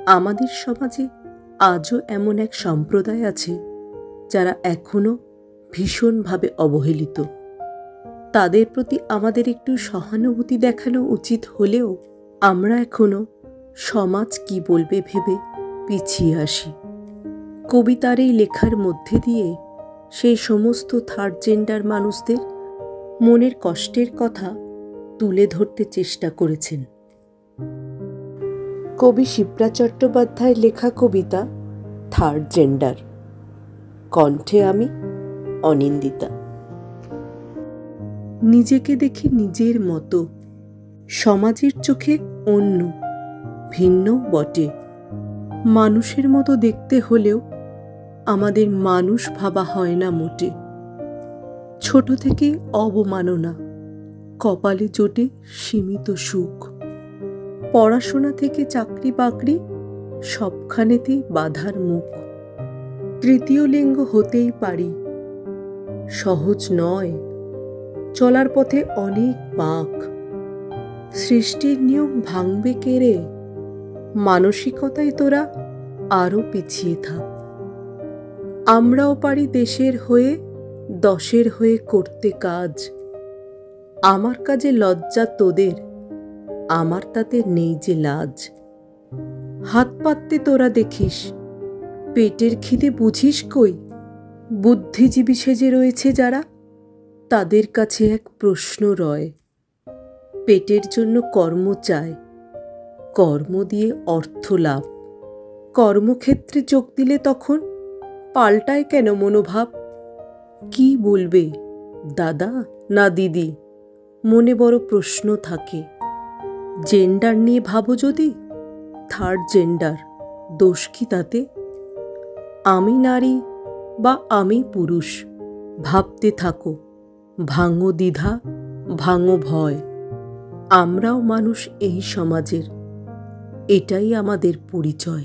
আমাদের সমাজে আজও এমন এক সম্প্রদায় আছে যারা এখনো ভীষণভাবে অবহেলিত। তাদের প্রতি আমাদের একটু সহানুভূতি দেখানো উচিত হলেও আমরা এখনো সমাজ কি বলবে ভেবে পিছিয়ে আসি। কবিতার এই লেখার মধ্যে দিয়ে সেই সমস্ত থার্ড জেন্ডার মানুষদের মনের কষ্টের কথা তুলে ধরতে চেষ্টা করেছেন। কবি শিপ্রা চট্টোপাধ্যায়ের লেখা কবিতা থার্ড জেন্ডার। কণ্ঠে আমি অনিন্দিতা। নিজেকে দেখি নিজের মতো, সমাজের চোখে অন্য, ভিন্ন বটে। মানুষের মতো দেখতে হলেও আমাদের মানুষ ভাবা হয় না মোটে। ছোট থেকে অবমাননা, কপালে জোটে সীমিত সুখ। পড়াশোনা থেকে চাকরি বাকরি, সবখানেতেই বাধার মুখ। তৃতীয় লিঙ্গ হতেই পারি, সহজ নয়, চলার পথে অনেক বাঁক। সৃষ্টির নিয়ম ভাঙবে কেড়ে, মানসিকতায় তোরা আরো পিছিয়ে থাক। আমরাও পারি দেশের হয়ে, দশের হয়ে করতে কাজ। আমার কাজে লজ্জা তোদের, আমার তাতে নেই যে লাজ। হাত পাততে তোরা দেখিস, পেটের খিদে বুঝিস কই? বুদ্ধিজীবী সেজে রয়েছে যারা, তাদের কাছে এক প্রশ্ন রয়। পেটের জন্য কর্ম চায়, কর্ম দিয়ে অর্থ লাভ। কর্মক্ষেত্রে যোগ দিলে তখন পাল্টায় কেন মনোভাব? কি বলবে দাদা না দিদি, মনে বড় প্রশ্ন থাকে। জেন্ডার নিয়ে ভাবো যদি, থার্ড জেন্ডার, দোষ কি তাতে? আমি নারী বা আমি পুরুষ, ভাবতে থাকো, ভাঙো দ্বিধা, ভাঙো ভয়। আমরাও মানুষ এই সমাজের, এটাই আমাদের পরিচয়।